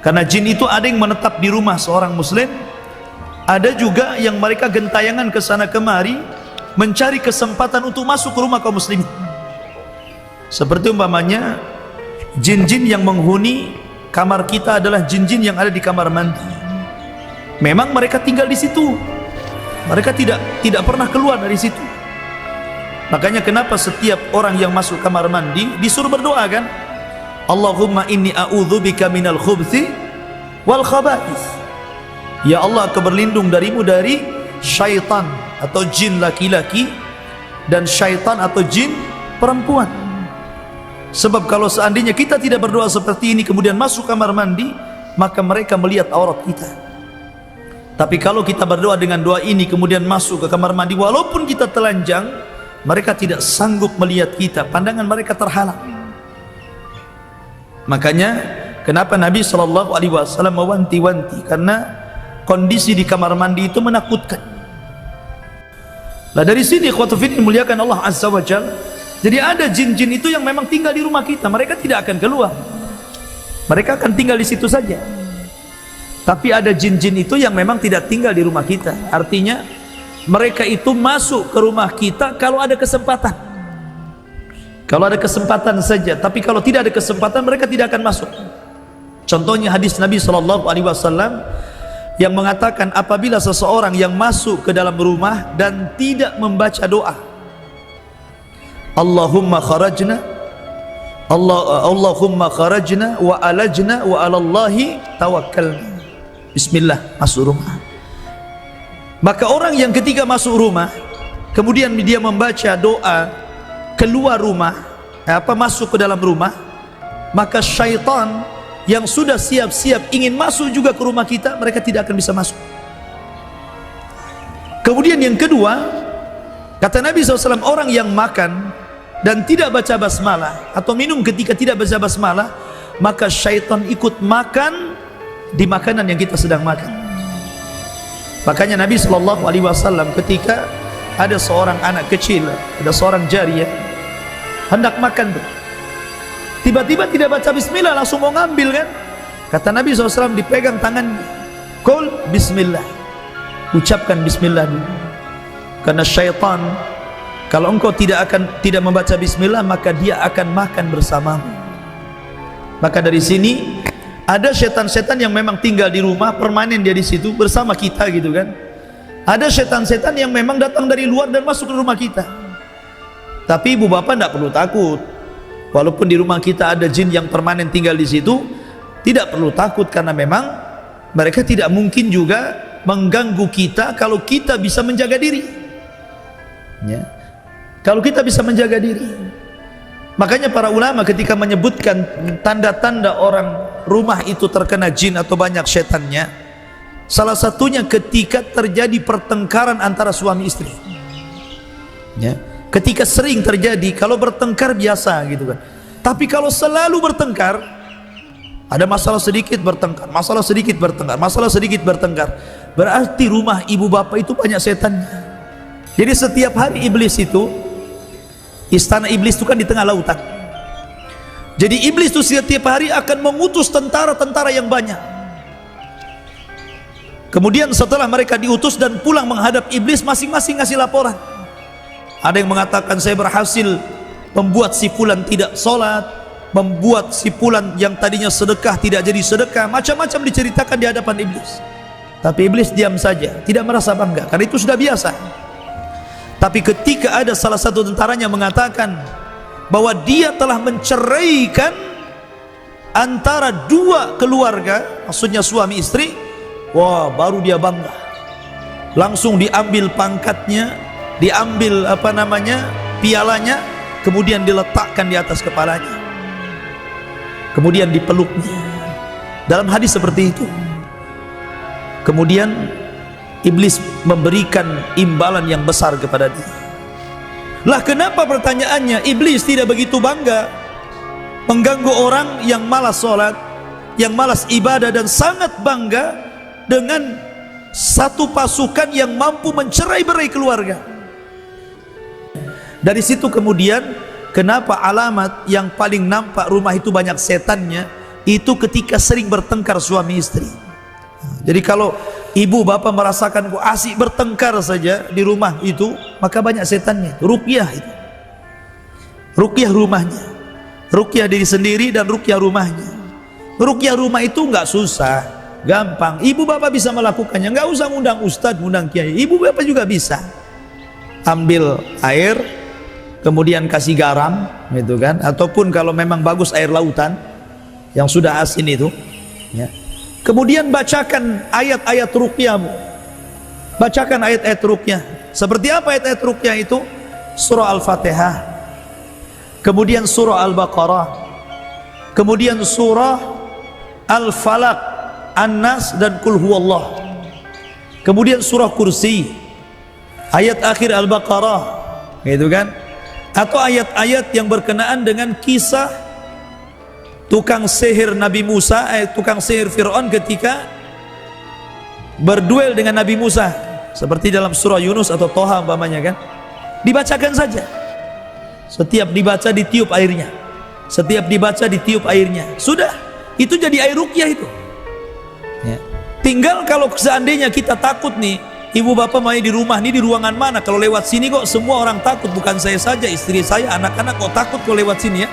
Karena jin itu ada yang menetap di rumah seorang muslim, ada juga yang mereka gentayangan ke sana kemari mencari kesempatan untuk masuk ke rumah kaum muslimin. Seperti umpamanya jin-jin yang menghuni kamar kita adalah jin-jin yang ada di kamar mandi. Memang mereka tinggal di situ, mereka tidak pernah keluar dari situ. Makanya kenapa setiap orang yang masuk kamar mandi disuruh berdoa kan? Allahumma inni a'udzubika minal khubthi wal khaba'ith. Ya Allah, aku berlindung darimu dari syaitan atau jin laki-laki dan syaitan atau jin perempuan. Sebab kalau seandainya kita tidak berdoa seperti ini kemudian masuk kamar mandi, maka mereka melihat aurat kita. Tapi kalau kita berdoa dengan doa ini kemudian masuk ke kamar mandi, walaupun kita telanjang, mereka tidak sanggup melihat kita, pandangan mereka terhalang. Makanya kenapa Nabi SAW mewanti-wanti, karena kondisi di kamar mandi itu menakutkan. Nah dari sini ikhwatu fillah muliakan Allah Azza wa Jalla. Jadi ada jin-jin itu yang memang tinggal di rumah kita, mereka tidak akan keluar, mereka akan tinggal di situ saja. Tapi ada jin-jin itu yang memang tidak tinggal di rumah kita, artinya mereka itu masuk ke rumah kita kalau ada kesempatan. Kalau ada kesempatan saja, tapi kalau tidak ada kesempatan mereka tidak akan masuk. Contohnya hadis Nabi SAW yang mengatakan apabila seseorang yang masuk ke dalam rumah dan tidak membaca doa Allahumma kharajna wa alajna wa alallahi tawakkalna, bismillah, masuk rumah. Maka orang yang ketika masuk rumah kemudian dia membaca doa keluar rumah, masuk ke dalam rumah, maka syaitan yang sudah siap-siap ingin masuk juga ke rumah kita, mereka tidak akan bisa masuk. Kemudian yang kedua, kata Nabi SAW, orang yang makan dan tidak baca basmalah atau minum ketika tidak baca basmalah, maka syaitan ikut makan di makanan yang kita sedang makan. Makanya Nabi SAW ketika ada seorang anak kecil, ada seorang jariyah hendak makan tuh, tiba-tiba tidak baca bismillah, langsung mau ngambil kan. Kata Nabi SAW, dipegang tangannya, qul bismillah, ucapkan bismillah dulu. Karena syaitan kalau engkau tidak membaca bismillah, maka dia akan makan bersamamu. Maka dari sini ada setan-setan yang memang tinggal di rumah, permanen dia di situ bersama kita gitu kan. Ada setan-setan yang memang datang dari luar dan masuk ke rumah kita. Tapi ibu bapak tidak perlu takut. Walaupun di rumah kita ada jin yang permanen tinggal di situ, tidak perlu takut, karena memang mereka tidak mungkin juga mengganggu kita kalau kita bisa menjaga diri. Ya. Kalau kita bisa menjaga diri. Makanya para ulama ketika menyebutkan tanda-tanda orang rumah itu terkena jin atau banyak setannya, salah satunya ketika terjadi pertengkaran antara suami istri. Ya. Ketika sering terjadi, kalau bertengkar biasa gitu kan. Tapi kalau selalu bertengkar, ada masalah sedikit bertengkar, masalah sedikit bertengkar, masalah sedikit bertengkar, berarti rumah ibu bapak itu banyak setannya. Jadi setiap hari iblis itu, istana iblis itu kan di tengah lautan. Jadi iblis itu setiap hari akan mengutus tentara-tentara yang banyak. Kemudian setelah mereka diutus dan pulang menghadap iblis, masing-masing ngasih laporan. Ada yang mengatakan saya berhasil membuat si fulan tidak sholat, membuat si fulan yang tadinya sedekah tidak jadi sedekah, macam-macam diceritakan di hadapan iblis. Tapi iblis diam saja, tidak merasa bangga, karena itu sudah biasa. Tapi ketika ada salah satu tentaranya mengatakan bahwa dia telah menceraikan antara dua keluarga, maksudnya suami istri, wah, baru dia bangga. Langsung diambil pangkatnya, diambil pialanya, kemudian diletakkan di atas kepalanya, kemudian dipeluknya. Dalam hadis seperti itu. Kemudian iblis memberikan imbalan yang besar kepada dia. Lah kenapa, pertanyaannya, iblis tidak begitu bangga mengganggu orang yang malas sholat, yang malas ibadah, dan sangat bangga dengan satu pasukan yang mampu mencerai-berai keluarga. Dari situ kemudian kenapa alamat yang paling nampak rumah itu banyak setannya, itu ketika sering bertengkar suami istri. Jadi kalau ibu bapak merasakan kok asik bertengkar saja di rumah itu, maka banyak setannya. Ruqyah itu, ruqyah rumahnya, ruqyah diri sendiri dan ruqyah rumahnya. Ruqyah rumah itu nggak susah, gampang. Ibu bapak bisa melakukannya, nggak usah ngundang ustadz, ngundang kiai. Ibu bapak juga bisa. Ambil air, kemudian kasih garam, gitu kan? Ataupun kalau memang bagus air lautan yang sudah asin itu, ya. Kemudian bacakan ayat-ayat ruqyahmu. Bacakan ayat-ayat ruqyah. Seperti apa ayat-ayat ruqyah itu? Surah Al-Fatihah, kemudian surah Al-Baqarah, kemudian surah Al-Falaq, An-Nas dan Qul Huwallah, kemudian surah Kursi, ayat akhir Al-Baqarah, gitu kan? Atau ayat-ayat yang berkenaan dengan kisah tukang sihir Nabi Musa, tukang sihir Fir'aun ketika berduel dengan Nabi Musa, seperti dalam surah Yunus atau Toha umpamanya kan. Dibacakan saja. Setiap dibaca ditiup airnya, setiap dibaca ditiup airnya. Sudah, itu jadi air ruqyah itu, ya. Tinggal kalau seandainya kita takut nih, ibu bapak main di rumah nih, di ruangan mana, kalau lewat sini kok semua orang takut, bukan saya saja, istri saya, anak-anak kok takut kalau lewat sini ya.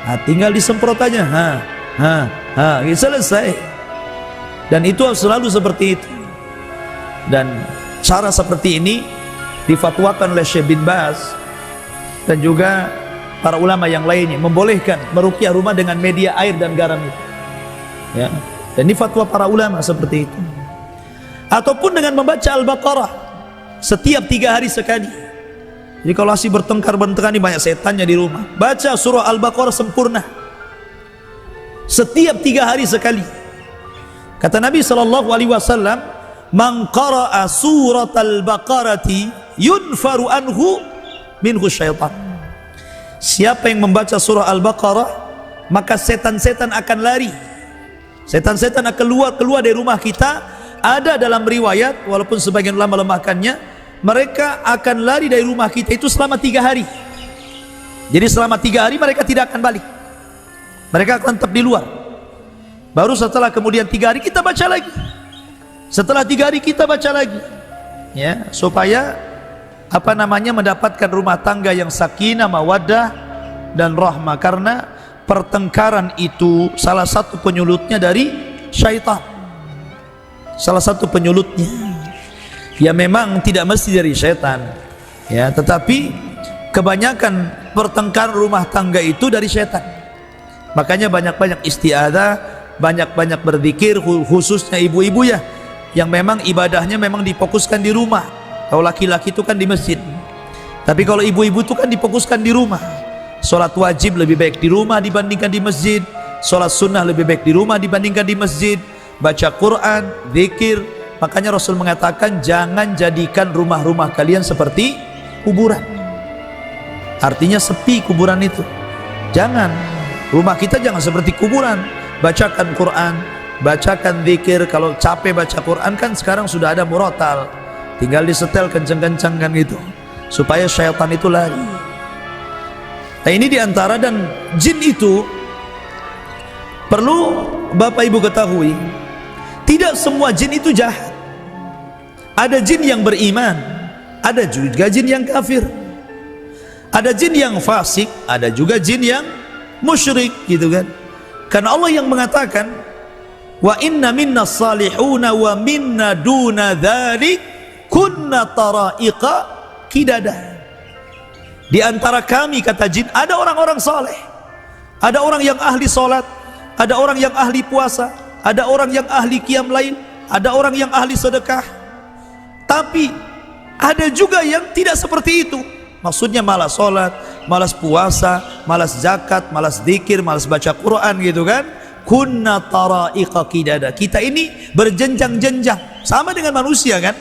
Nah, tinggal disemprot aja, selesai. Dan itu selalu seperti itu. Dan cara seperti ini difatwakan oleh Syekh bin Baz dan juga para ulama yang lainnya, membolehkan meruqyah rumah dengan media air dan garam itu, ya. Dan ini fatwa para ulama seperti itu. Ataupun dengan membaca Al-Baqarah setiap 3 hari sekali. Jadi kalau masih bertengkar ini banyak setannya di rumah, baca surah Al-Baqarah sempurna setiap 3 hari sekali. Kata Nabi SAW, man qara'a surat al-Baqarati yunfaru anhu minhu syaitan. Siapa yang membaca surah Al-Baqarah, maka setan-setan akan lari, setan-setan akan keluar dari rumah kita. Ada dalam riwayat, walaupun sebagian ulama melemahkannya, mereka akan lari dari rumah kita itu selama 3 hari. Jadi selama 3 hari mereka tidak akan balik, mereka akan tetap di luar. Baru setelah kemudian 3 hari kita baca lagi, setelah 3 hari kita baca lagi, ya, supaya mendapatkan rumah tangga yang sakinah, mawaddah dan rahmah. Karena pertengkaran itu salah satu penyulutnya dari syaitan, salah satu penyulutnya. Ya memang tidak mesti dari syaitan, ya, tetapi kebanyakan pertengkaran rumah tangga itu dari syaitan. Makanya banyak-banyak isti'adzah, banyak-banyak berzikir, khususnya ibu-ibu ya, yang memang ibadahnya memang difokuskan di rumah. Kalau laki-laki itu kan di masjid, tapi kalau ibu-ibu itu kan difokuskan di rumah. Sholat wajib lebih baik di rumah dibandingkan di masjid, sholat sunnah lebih baik di rumah dibandingkan di masjid, baca Quran, zikir. Makanya Rasul mengatakan, jangan jadikan rumah-rumah kalian seperti kuburan. Artinya sepi kuburan itu. Jangan, rumah kita jangan seperti kuburan. Bacakan Quran, bacakan zikir. Kalau capek baca Quran kan sekarang sudah ada murotal, tinggal disetel kenceng-kenceng kan gitu, supaya syaitan itu lari. Nah ini diantara, dan jin itu perlu Bapak Ibu ketahui, tidak semua jin itu jahat. Ada jin yang beriman, ada juga jin yang kafir. Ada jin yang fasik, ada juga jin yang musyrik, gitu kan. Karena Allah yang mengatakan, wa inna minna salihuna wa minna duna dzalik kunna tara'iqa qidada. Di antara kami, kata jin, ada orang-orang saleh, ada orang yang ahli salat, ada orang yang ahli puasa, ada orang yang ahli qiyam lail, ada orang yang ahli sedekah. Tapi ada juga yang tidak seperti itu. Maksudnya malas salat, malas puasa, malas zakat, malas zikir, malas baca Quran, gitu kan. Kunna tara'iqa qidada. Kita ini berjenjang-jenjang, sama dengan manusia kan.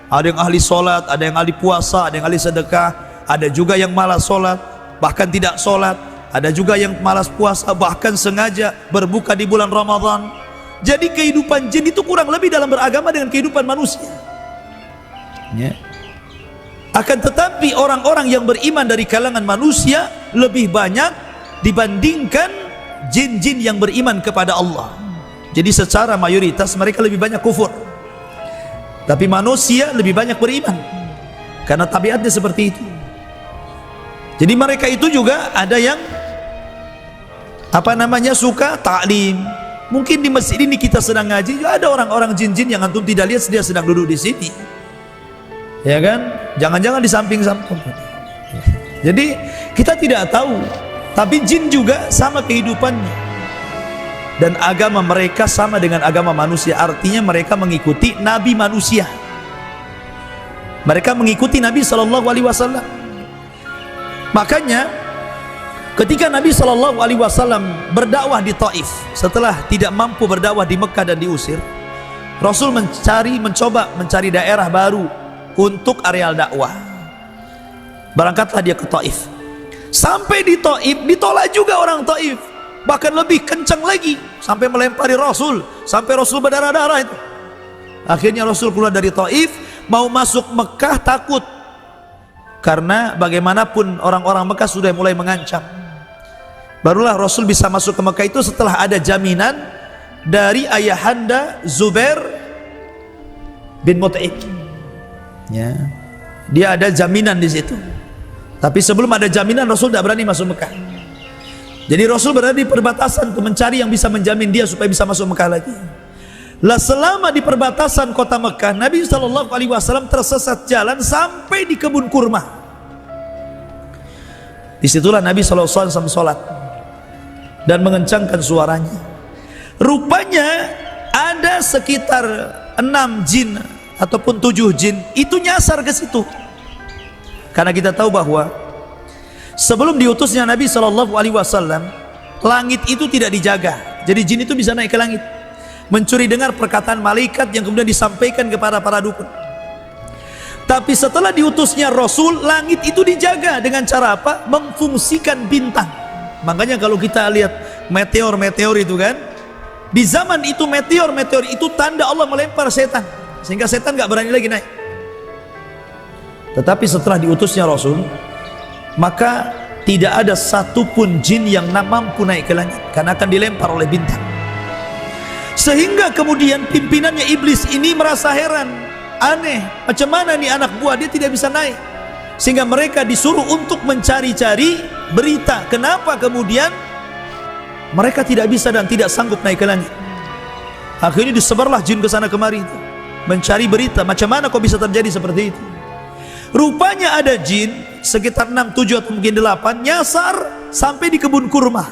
Ada yang ahli salat, ada yang ahli puasa, ada yang ahli sedekah, ada juga yang malas salat, bahkan tidak salat. Ada juga yang malas puasa, bahkan sengaja berbuka di bulan Ramadan. Jadi kehidupan jin itu kurang lebih dalam beragama dengan kehidupan manusia, ya. Akan tetapi orang-orang yang beriman dari kalangan manusia lebih banyak dibandingkan jin-jin yang beriman kepada Allah. Jadi secara mayoritas mereka lebih banyak kufur, tapi manusia lebih banyak beriman karena tabiatnya seperti itu. Jadi mereka itu juga ada yang suka taklim. Mungkin di masjid ini kita sedang ngaji, ada orang-orang jin-jin yang antum tidak lihat, dia sedang duduk di sini, ya kan? Jangan-jangan di samping-samping. Jadi kita tidak tahu, tapi jin juga sama kehidupannya, dan agama mereka sama dengan agama manusia. Artinya mereka mengikuti nabi manusia, mereka mengikuti Nabi SAW. Makanya ketika Nabi SAW berdakwah di Taif, setelah tidak mampu berdakwah di Mekah dan diusir, Rasul mencoba mencari daerah baru untuk areal dakwah. Berangkatlah dia ke Taif. Sampai di Taif ditolak juga orang Taif, bahkan lebih kencang lagi, sampai melempari Rasul, sampai Rasul berdarah-darah itu. Akhirnya Rasul keluar dari Taif, mau masuk Mekah takut, karena bagaimanapun orang-orang Mekah sudah mulai mengancam. Barulah Rasul bisa masuk ke Mekah itu setelah ada jaminan dari ayahanda Zubair bin Mut'im. Ya, dia ada jaminan di situ. Tapi sebelum ada jaminan, Rasul tidak berani masuk Mekah. Jadi Rasul berada di perbatasan untuk mencari yang bisa menjamin dia supaya bisa masuk Mekah lagi. Lah selama di perbatasan kota Mekah, Nabi SAW tersesat jalan sampai di kebun kurma. Disitulah Nabi SAW sholat dan mengencangkan suaranya. Rupanya ada sekitar 6 jin ataupun 7 jin itu nyasar ke situ. Karena kita tahu bahwa sebelum diutusnya Nabi SAW, langit itu tidak dijaga. Jadi jin itu bisa naik ke langit, mencuri dengar perkataan malaikat yang kemudian disampaikan kepada para dukun. Tapi setelah diutusnya Rasul, langit itu dijaga dengan cara apa? Memfungsikan bintang. Makanya kalau kita lihat meteor-meteor itu kan, di zaman itu meteor-meteor itu tanda Allah melempar setan, sehingga setan gak berani lagi naik. Tetapi setelah diutusnya Rasul, maka tidak ada satupun jin yang mampu naik ke langit, karena akan dilempar oleh bintang. Sehingga kemudian pimpinannya iblis ini merasa heran, aneh, macam mana nih anak buah dia tidak bisa naik. Sehingga mereka disuruh untuk mencari-cari berita, kenapa kemudian mereka tidak bisa dan tidak sanggup naik ke langit. Akhirnya disebarlah jin ke sana kemari itu, mencari berita, macam mana kok bisa terjadi seperti itu. Rupanya ada jin sekitar 6, 7 atau mungkin 8 nyasar sampai di kebun kurma.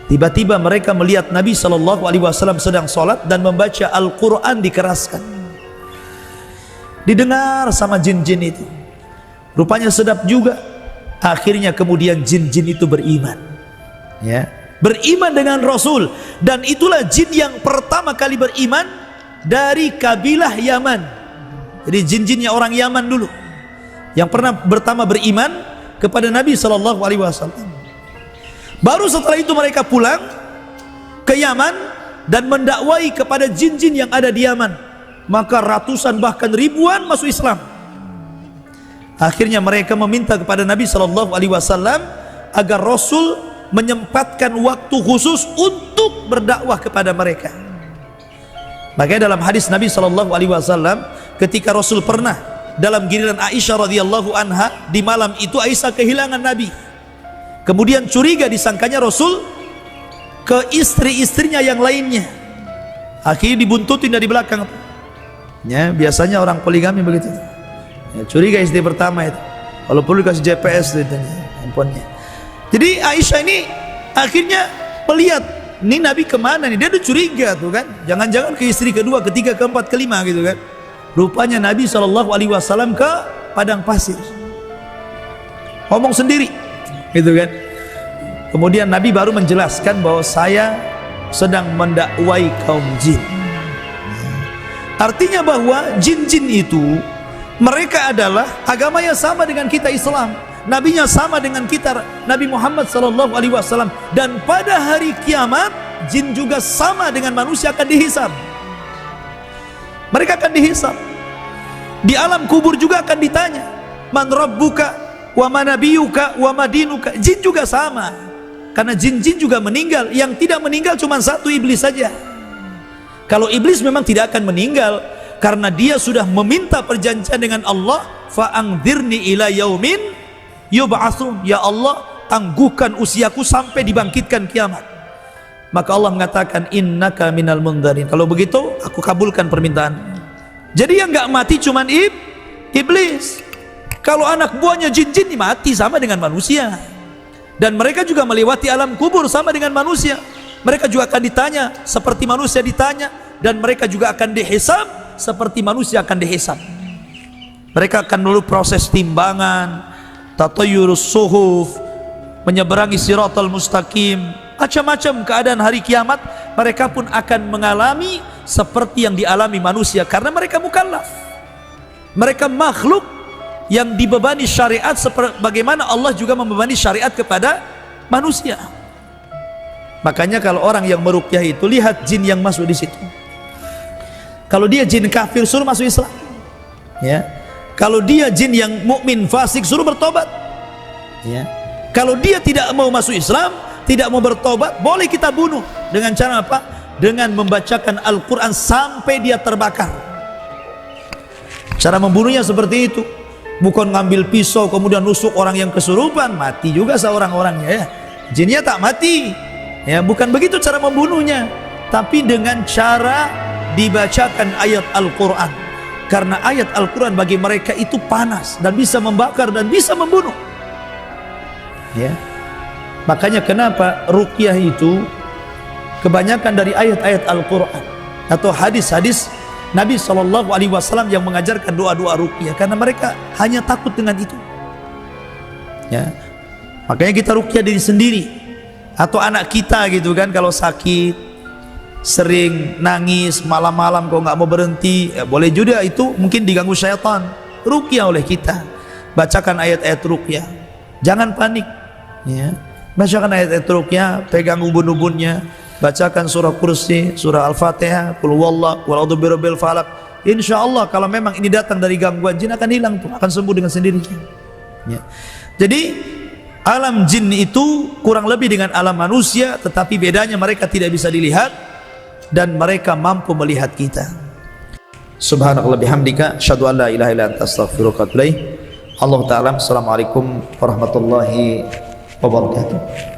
Tiba-tiba mereka melihat Nabi SAW sedang sholat dan membaca Al-Quran dikeraskan. Didengar sama jin-jin itu, rupanya sedap juga. Akhirnya kemudian jin-jin itu beriman, ya, beriman dengan Rasul. Dan itulah jin yang pertama kali beriman dari kabilah Yaman. Jadi jin-jinnya orang Yaman dulu yang pernah pertama beriman kepada Nabi SAW. Baru setelah itu mereka pulang ke Yaman dan mendakwai kepada jin-jin yang ada di Yaman. Maka ratusan bahkan ribuan masuk Islam. Akhirnya mereka meminta kepada Nabi SAW agar Rasul menyempatkan waktu khusus untuk berdakwah kepada mereka. Makanya dalam hadis Nabi SAW, ketika Rasul pernah dalam giliran Aisyah radhiyallahu anha, di malam itu Aisyah kehilangan Nabi. Kemudian curiga, disangkanya Rasul ke istri-istrinya yang lainnya. Akhirnya dibuntutin dari belakang. Ya, biasanya orang poligami begitu. Ya, curiga istri pertama itu. Kalau perlu kasih GPS itu handphonenya. Jadi Aisyah ini akhirnya melihat, ini Nabi kemana nih? Dia tuh curiga tuh kan. Jangan-jangan ke istri kedua, ketiga, keempat, kelima gitu kan. Rupanya Nabi SAW ke padang pasir, ngomong sendiri gitu kan. Kemudian Nabi baru menjelaskan bahwa saya sedang mendakwai kaum jin. Artinya bahwa jin-jin itu mereka adalah agama yang sama dengan kita Islam, nabinya sama dengan kita Nabi Muhammad SAW, dan pada hari kiamat jin juga sama dengan manusia akan dihisab. Mereka akan dihisab. Di alam kubur juga akan ditanya, man rabbuka wa ma nabiyuka wa ma dinuka. Jin juga sama. Karena jin-jin juga meninggal. Yang tidak meninggal cuma satu, iblis saja. Kalau iblis memang tidak akan meninggal, karena dia sudah meminta perjanjian dengan Allah, fa'angdzirni ila yaumin yub'atsun. Ya Allah, tangguhkan usiaku sampai dibangkitkan kiamat. Maka Allah mengatakan, innaka minal mundharin. Kalau begitu aku kabulkan permintaan. Jadi yang nggak mati cuman iblis. Kalau anak buahnya jin-jin mati sama dengan manusia. Dan mereka juga melewati alam kubur sama dengan manusia. Mereka juga akan ditanya seperti manusia ditanya, dan mereka juga akan dihisab seperti manusia akan dihisab. Mereka akan melalui proses timbangan, tatayyurus suhuf, menyeberangi siratal mustaqim, macam-macam keadaan hari kiamat. Mereka pun akan mengalami seperti yang dialami manusia, karena mereka mukallaf. Mereka makhluk yang dibebani syariat sebagaimana Allah juga membebani syariat kepada manusia. Makanya kalau orang yang meruqyah itu, lihat jin yang masuk di situ. Kalau dia jin kafir, suruh masuk Islam. Ya. Kalau dia jin yang mukmin fasik, suruh bertobat. Ya. Kalau dia tidak mau masuk Islam, tidak mau bertobat, boleh kita bunuh. Dengan cara apa? Dengan membacakan Al-Quran sampai dia terbakar. Cara membunuhnya seperti itu. Bukan ngambil pisau kemudian nusuk orang yang kesurupan, mati juga seorang-orangnya ya. Jinnya tak mati. Ya, bukan begitu cara membunuhnya. Tapi dengan cara dibacakan ayat Al-Quran. Karena ayat Al-Quran bagi mereka itu panas dan bisa membakar dan bisa membunuh. Ya. Makanya kenapa ruqyah itu kebanyakan dari ayat-ayat Al-Quran atau hadis-hadis Nabi SAW yang mengajarkan doa-doa ruqyah, karena mereka hanya takut dengan itu. Ya. Makanya kita ruqyah diri sendiri atau anak kita gitu kan, kalau sakit sering nangis malam-malam kok nggak mau berhenti, ya boleh juga itu mungkin diganggu syaitan. Ruqyah oleh kita, bacakan ayat-ayat ruqyah, jangan panik ya. Bacakan ayat-ayat ruqyah, pegang ubun-ubunnya, bacakan surah kursi, surah Al-Fatihah, qul huwallahu, qul a'udzu birabbil falaq. Insyaallah kalau memang ini datang dari gangguan jin akan hilang tuh, akan sembuh dengan sendirinya. Ya. Jadi alam jin itu kurang lebih dengan alam manusia, tetapi bedanya mereka tidak bisa dilihat dan mereka mampu melihat kita. Subhanallah bihamdika, asyhadu an la ilaha illa anta, astaghfiruka wa atubu ilaik. Allah taala. Assalamualaikum warahmatullahi wabarakatuh.